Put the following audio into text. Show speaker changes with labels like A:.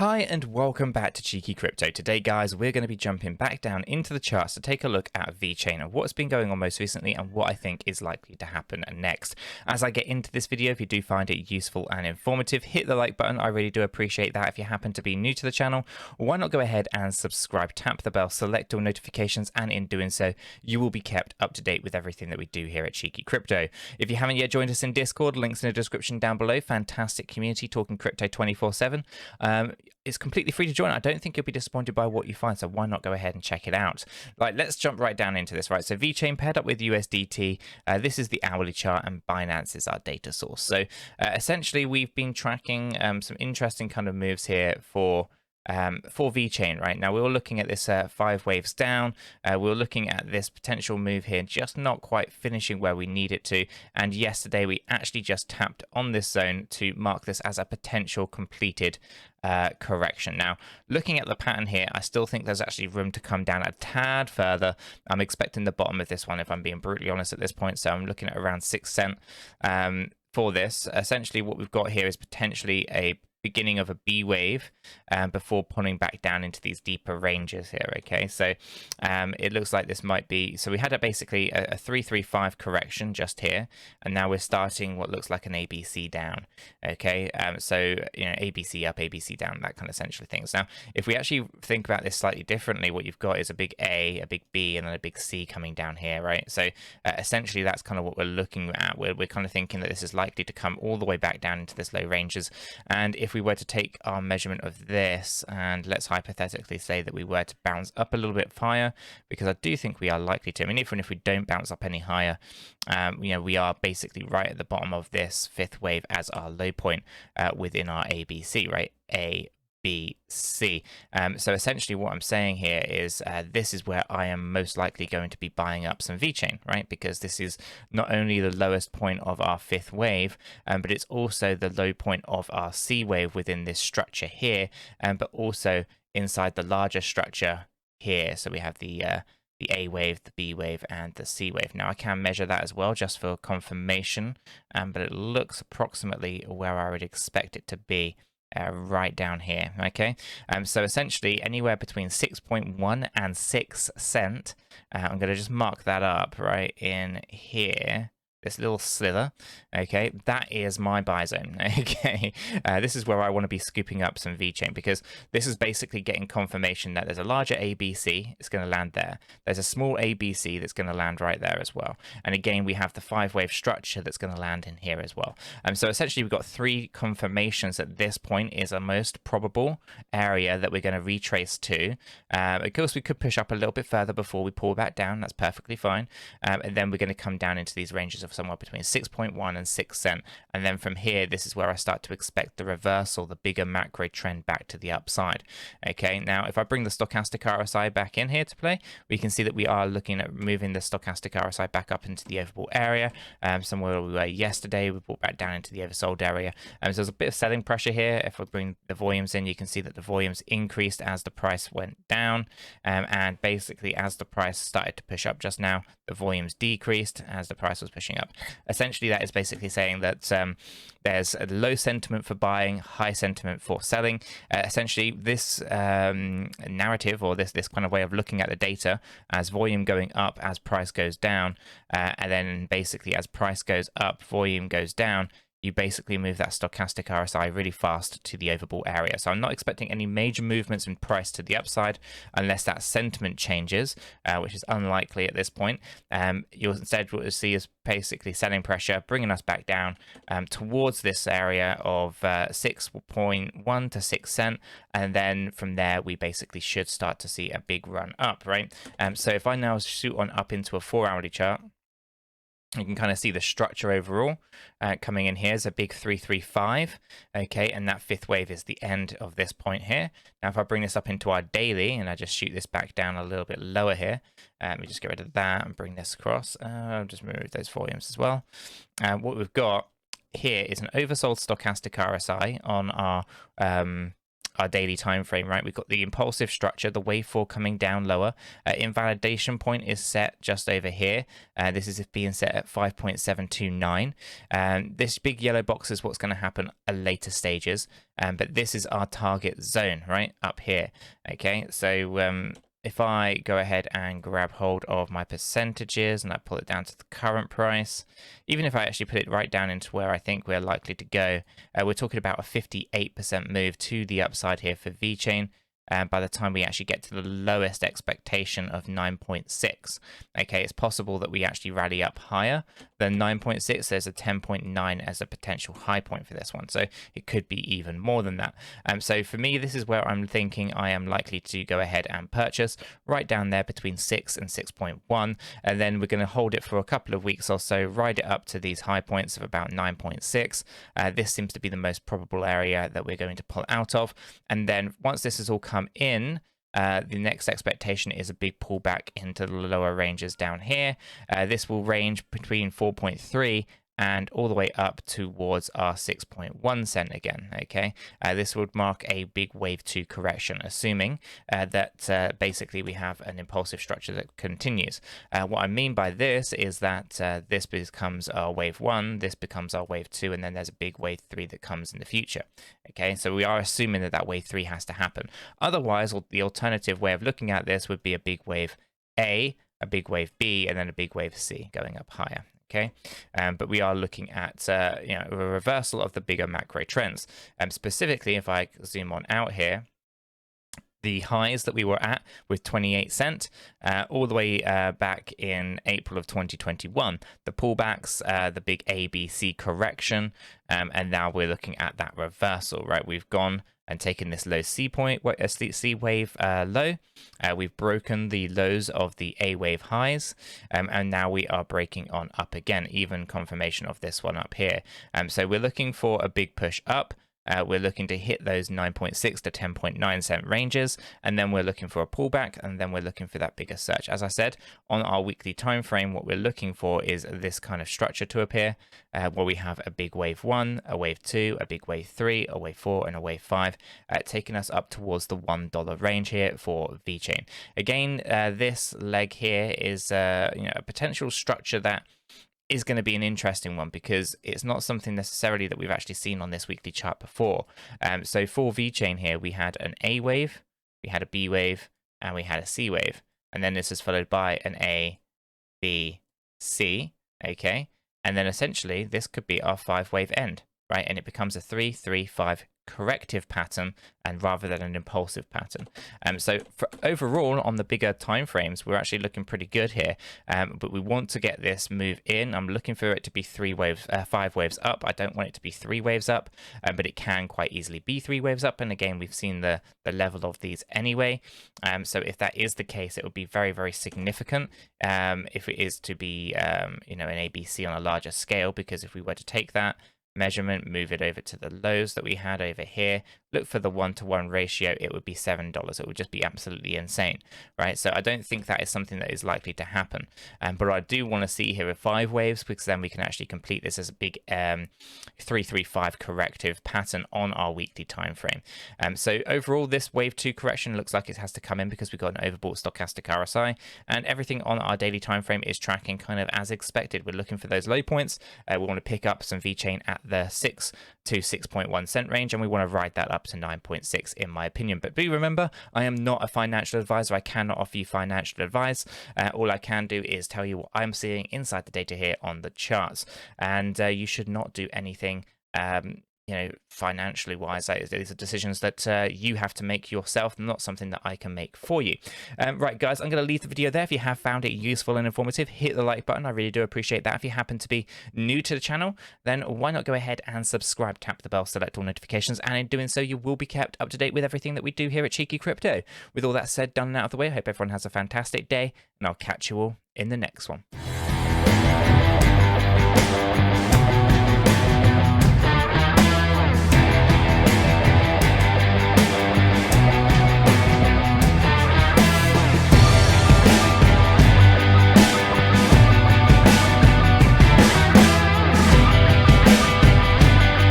A: Hi and welcome back to 𝗕𝗘𝗪𝗏𝗀𝗀. Today guys, we're going to be jumping back down into the charts to take a look at Vechain and what's been going on most recently and what I think is likely to happen next. As I get into this video, if you do find it useful and informative, hit the like button. I really do appreciate that. If you happen to be new to the channel, why not go ahead and subscribe, tap the bell, select all notifications, and in doing so, you will be kept up to date with everything that we do here at 𝗕𝗘𝗪𝗏𝗀. If you haven't yet joined us in Discord, links in the description down below. Fantastic community talking crypto 24/7. It's completely free to join. I don't think you'll be disappointed by what you find, so why not go ahead and check it out? Like, let's jump right down into this, right? So Vechain paired up with USDT. This is the hourly chart, and Binance is our data source. So essentially, we've been tracking some interesting kind of moves here for Vechain. Right now we were looking at this 5 waves down. We were looking at this potential move here, just not quite finishing where we need it to, and yesterday we actually just tapped on this zone to mark this as a potential completed correction. Now, looking at the pattern here, I still think there's actually room to come down a tad further. I'm expecting the bottom of this one, if I'm being brutally honest at this point, so I'm looking at around 6 cent for this. Essentially what we've got here is potentially a beginning of a B wave before pulling back down into these deeper ranges here. Okay, so it looks like this might be, so we had basically a 335 correction just here, and now we're starting what looks like an ABC down. Okay, so you know, ABC up, ABC down, that kind of essentially things. Now if we actually think about this slightly differently, what you've got is a big A, a big B, and then a big C coming down here, right? So essentially that's kind of what we're looking at. We're kind of thinking that this is likely to come all the way back down into this low ranges, and if we were to take our measurement of this, and let's hypothetically say that we were to bounce up a little bit higher, because I do think we are likely to. I mean, even if we don't bounce up any higher, you know, we are basically right at the bottom of this 5th wave as our low point within our ABC, right? A, B, C. So essentially what I'm saying here is this is where I am most likely going to be buying up some Vechain, right? Because this is not only the lowest point of our 5th wave, but it's also the low point of our C wave within this structure here, but also inside the larger structure here. So we have the A wave, the B wave, and the C wave. Now I can measure that as well just for confirmation, but it looks approximately where I would expect it to be. Right down here. Okay, so essentially anywhere between 6.1 and 6 cent. I'm going to just mark that up right in here, this little slither. Okay, that is my buy zone. Okay, this is where I want to be scooping up some Vechain, because this is basically getting confirmation that there's a larger ABC, it's going to land there. There's a small ABC that's going to land right there as well. And again, we have the 5-wave structure that's going to land in here as well. So essentially, we've got 3 confirmations at this point is a most probable area that we're going to retrace to. Of course, we could push up a little bit further before we pull back down. That's perfectly fine. And then we're going to come down into these ranges of somewhere between 6.1 and 6 cent, and then from here this is where I start to expect the reversal, the bigger macro trend back to the upside. Okay, now if I bring the stochastic RSI back in here to play, we can see that we are looking at moving the stochastic RSI back up into the overbought area, somewhere we were yesterday. We brought back down into the oversold area, so there's a bit of selling pressure here. If we bring the volumes in, you can see that the volumes increased as the price went down, and basically as the price started to push up just now, the volumes decreased as the price was pushing up. Essentially that is basically saying that there's a low sentiment for buying, high sentiment for selling. Essentially this narrative, or this kind of way of looking at the data, as volume going up as price goes down, and then basically as price goes up, volume goes down, you basically move that stochastic RSI really fast to the overbought area. So I'm not expecting any major movements in price to the upside unless that sentiment changes, which is unlikely at this point. You'll instead what you'll see is basically selling pressure bringing us back down towards this area of 6.1 to 6 cent, and then from there we basically should start to see a big run up, right? So if I now shoot on up into a 4-hourly chart, you can kind of see the structure overall coming in here is a big 335. Okay, and that 5th wave is the end of this point here. Now if I bring this up into our daily and I just shoot this back down a little bit lower here, let me just get rid of that and bring this across. I'll just remove those volumes as well. What we've got here is an oversold stochastic RSI on our our daily time frame, right? We've got the impulsive structure, the wave 4 coming down lower. Invalidation point is set just over here. This is being set at 5.729. This big yellow box is what's going to happen at later stages, but this is our target zone, right up here. Okay, so if I go ahead and grab hold of my percentages and I pull it down to the current price, even if I actually put it right down into where I think we're likely to go, we're talking about a 58% move to the upside here for Vechain. By the time we actually get to the lowest expectation of 9.6. Okay, it's possible that we actually rally up higher than 9.6. There's a 10.9 as a potential high point for this one, so it could be even more than that. So for me, this is where I'm thinking I am likely to go ahead and purchase right down there between 6 and 6.1, and then we're going to hold it for a couple of weeks or so, ride it up to these high points of about 9.6. This seems to be the most probable area that we're going to pull out of, and then once this has all come in, the next expectation is a big pullback into the lower ranges down here. This will range between 4.3 and all the way up towards our 6.1 cent again. Okay, this would mark a big wave 2 correction, assuming that basically we have an impulsive structure that continues. What I mean by this is that this becomes our wave 1, this becomes our wave 2, and then there's a big wave 3 that comes in the future. Okay, so we are assuming that that wave 3 has to happen. Otherwise, the alternative way of looking at this would be a big wave A, a big wave B, and then a big wave C going up higher. Okay, but we are looking at a reversal of the bigger macro trends. Specifically, if I zoom on out here, the highs that we were at with 28 cent all the way back in April of 2021, the pullbacks, the big ABC correction, and now we're looking at that reversal, right? We've gone and taken this low C point, C wave low. We've broken the lows of the A wave highs, and now we are breaking on up again, even confirmation of this one up here. So we're looking for a big push up. We're looking to hit those 9.6 to 10.9 cent ranges, and then we're looking for a pullback, and then we're looking for that bigger surge. As I said, on our weekly time frame, what we're looking for is this kind of structure to appear, where we have a big wave 1, a wave 2, a big wave 3, a wave 4, and a wave 5, taking us up towards the $1 range here for Vechain. Again, this leg here is a potential structure that is going to be an interesting one, because it's not something necessarily that we've actually seen on this weekly chart before. So for Vechain here, we had an A wave, we had a B wave, and we had a C wave. And then this is followed by an A, B, C, okay? And then essentially this could be our 5-wave end, right? And it becomes a 3, 3, 5 corrective pattern, and rather than an impulsive pattern. So for overall on the bigger time frames, we're actually looking pretty good here, but we want to get this move in. I'm looking for it to be 5 waves up. I don't want it to be 3 waves up, but it can quite easily be 3 waves up, and again, we've seen the level of these anyway. So if that is the case, it would be very, very significant if it is to be an ABC on a larger scale, because if we were to take that measurement, move it over to the lows that we had over here, look for the 1-to-1 ratio, it would be $7. It would just be absolutely insane, right? So I don't think that is something that is likely to happen, but I do want to see here with 5 waves, because then we can actually complete this as a big 3-3-5 corrective pattern on our weekly time frame. So overall, this wave 2 correction looks like it has to come in because we've got an overbought stochastic RSI, and everything on our daily time frame is tracking kind of as expected. We're looking for those low points. We want to pick up some Vechain at the 6 to 6.1 cent range, and we want to ride that up to 9.6 in my opinion. But do remember, I am not a financial advisor. I cannot offer you financial advice. All I can do is tell you what I'm seeing inside the data here on the charts, and you should not do anything financially wise. These are decisions that you have to make yourself, not something that I can make for you. Right, guys, I'm going to leave the video there. If you have found it useful and informative, hit the like button. I really do appreciate that. If you happen to be new to the channel, then why not go ahead and subscribe, tap the bell, select all notifications, and in doing so, you will be kept up to date with everything that we do here at Cheeky Crypto. With all that said, done and out of the way, I hope everyone has a fantastic day, and I'll catch you all in the next one.